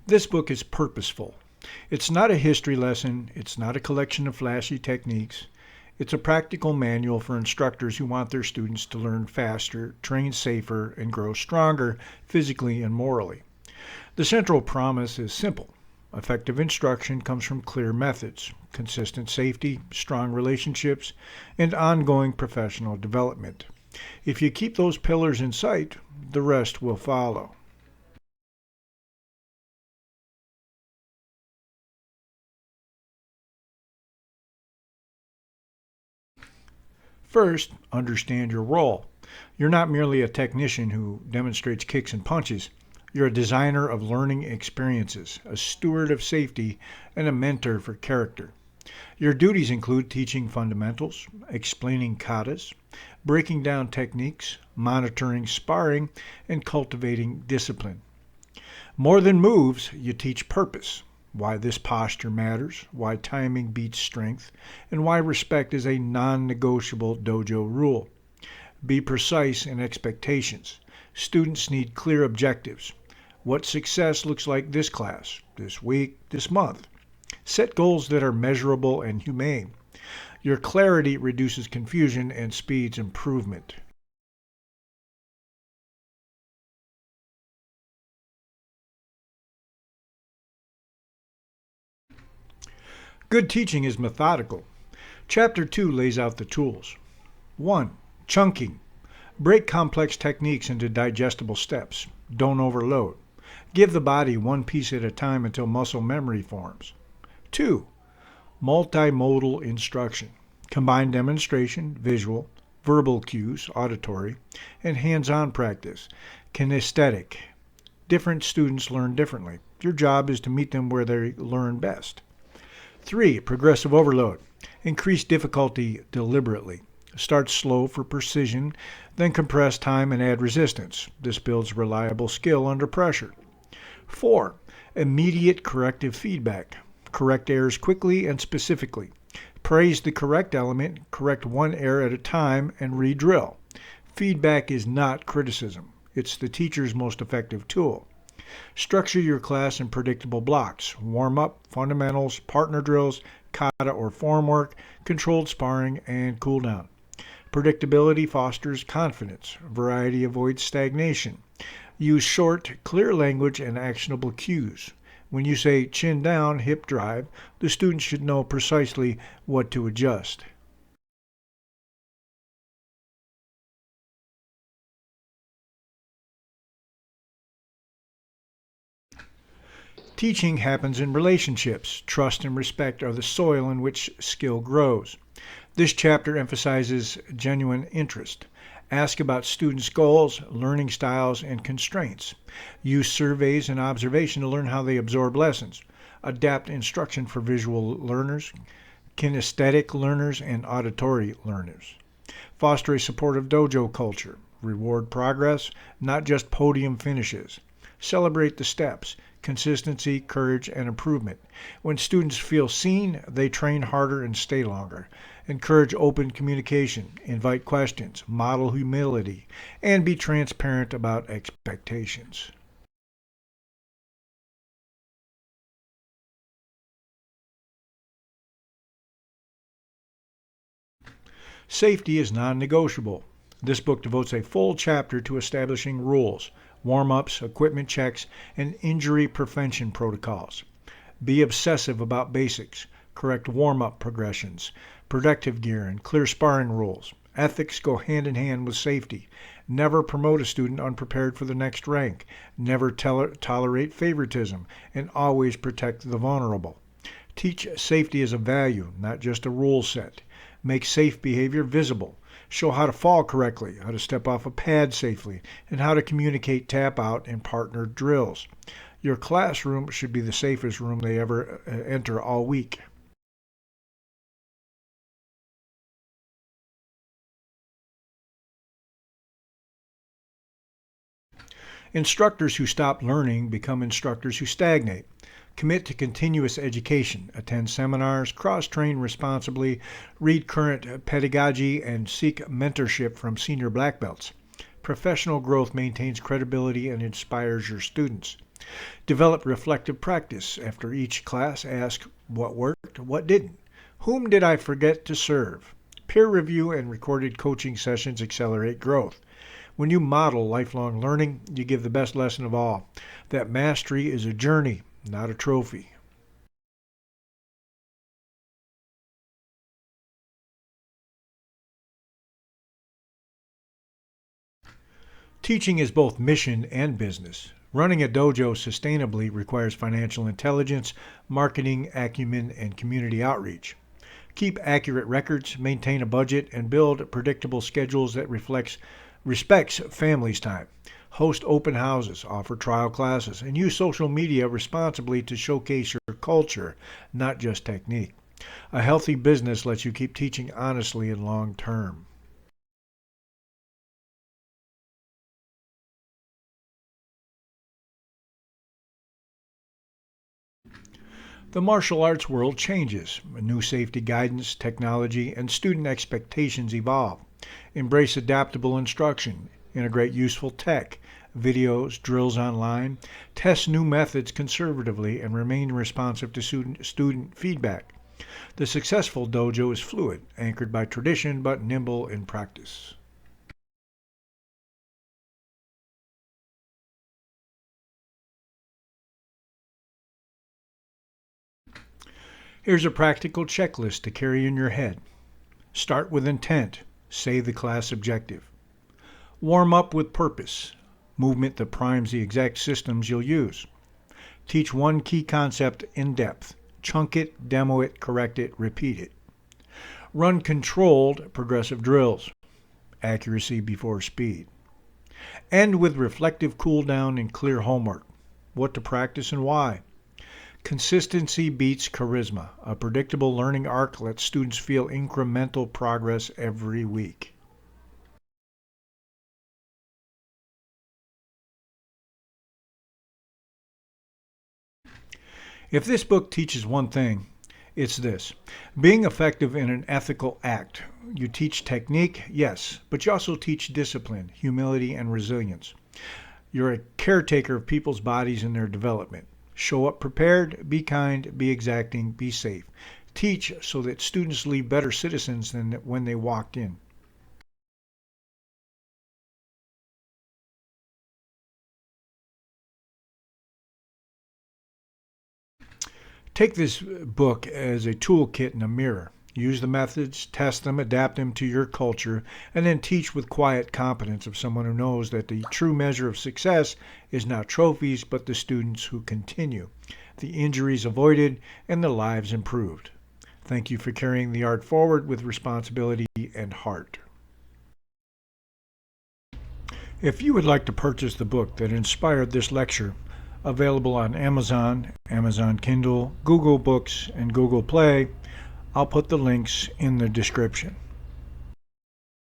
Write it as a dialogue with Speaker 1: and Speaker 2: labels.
Speaker 1: This book is purposeful. It's not a history lesson, it's not a collection of flashy techniques. It's a practical manual for instructors who want their students to learn faster, train safer, and grow stronger physically and morally. The central promise is simple. Effective instruction comes from clear methods, consistent safety, strong relationships, and ongoing professional development. If you keep those pillars in sight, the rest will follow. First, understand your role. You're not merely a technician who demonstrates kicks and punches. You're a designer of learning experiences, a steward of safety, and a mentor for character. Your duties include teaching fundamentals, explaining katas, breaking down techniques, monitoring sparring, and cultivating discipline. More than moves, you teach purpose, why this posture matters, why timing beats strength, and why respect is a non negotiable dojo rule. Be precise in expectations. Students need clear objectives. What success looks like this class, this week, this month. Set goals that are measurable and humane. Your clarity reduces confusion and speeds improvement. Good teaching is methodical. Chapter 2 lays out the tools. 1. Chunking. Break complex techniques into digestible steps. Don't overload. Give the body one piece at a time until muscle memory forms. 2. Multimodal instruction. Combine demonstration, visual, verbal cues, auditory, and hands-on practice, kinesthetic. Different students learn differently. Your job is to meet them where they learn best. 3. Progressive overload. Increase difficulty deliberately. Start slow for precision, then compress time and add resistance. This builds reliable skill under pressure. 4. Immediate corrective feedback. Correct errors quickly and specifically. Praise the correct element, correct one error at a time, and re-drill. Feedback is not criticism. It's the teacher's most effective tool. Structure your class in predictable blocks. Warm up, fundamentals, partner drills, kata or form work, controlled sparring, and cool down. Predictability fosters confidence. Variety avoids stagnation. Use short, clear language and actionable cues. When you say chin down, hip drive, the student should know precisely what to adjust. Teaching happens in relationships. Trust and respect are the soil in which skill grows. This chapter emphasizes genuine interest. Ask about students' goals, learning styles, and constraints. Use surveys and observation to learn how they absorb lessons. Adapt instruction for visual learners, kinesthetic learners, and auditory learners. Foster a supportive dojo culture. Reward progress, not just podium finishes. Celebrate the steps, consistency, courage, and improvement. When students feel seen, they train harder and stay longer. Encourage open communication, invite questions, model humility, and be transparent about expectations. Safety is non-negotiable. This book devotes a full chapter to establishing rules, warm-ups, equipment checks, and injury prevention protocols. Be obsessive about basics, correct warm-up progressions, protective gear, and clear sparring rules. Ethics go hand in hand with safety. Never promote a student unprepared for the next rank. Never tolerate favoritism, and always protect the vulnerable. Teach safety as a value, not just a rule set. Make safe behavior visible. Show how to fall correctly, how to step off a pad safely, and how to communicate tap out in partner drills. Your classroom should be the safest room they ever enter all week. Instructors who stop learning become instructors who stagnate. Commit to continuous education, attend seminars, cross-train responsibly, read current pedagogy, and seek mentorship from senior black belts. Professional growth maintains credibility and inspires your students. Develop reflective practice. After each class, ask what worked, what didn't. Whom did I forget to serve? Peer review and recorded coaching sessions accelerate growth. When you model lifelong learning, you give the best lesson of all, that mastery is a journey, not a trophy. Teaching is both mission and business. Running a dojo sustainably requires financial intelligence, marketing acumen, and community outreach. Keep accurate records, maintain a budget, and build predictable schedules that respects families' time. Host open houses, offer trial classes, and use social media responsibly to showcase your culture, not just technique. A healthy business lets you keep teaching honestly and long term. The martial arts world changes. New safety guidance, technology, and student expectations evolve. Embrace adaptable instruction. Integrate useful tech, videos, drills online. Test new methods conservatively and remain responsive to student feedback. The successful dojo is fluid, anchored by tradition but nimble in practice. Here's a practical checklist to carry in your head. Start with intent. Say the class objective. Warm up with purpose. Movement that primes the exact systems you'll use. Teach one key concept in depth. Chunk it, demo it, correct it, repeat it. Run controlled, progressive drills. Accuracy before speed. End with reflective cool down and clear homework. What to practice and why. Consistency beats charisma. A predictable learning arc lets students feel incremental progress every week. If this book teaches one thing, it's this: being effective in an ethical act. You teach technique, yes, but you also teach discipline, humility, and resilience. You're a caretaker of people's bodies and their development. Show up prepared, be kind, be exacting, be safe. Teach so that students leave better citizens than when they walked in. Take this book as a toolkit and a mirror. Use the methods, test them, adapt them to your culture, and then teach with quiet competence of someone who knows that the true measure of success is not trophies, but the students who continue, the injuries avoided, and the lives improved. Thank you for carrying the art forward with responsibility and heart. If you would like to purchase the book that inspired this lecture, available on Amazon, Amazon Kindle, Google Books, and Google Play, I'll put the links in the description.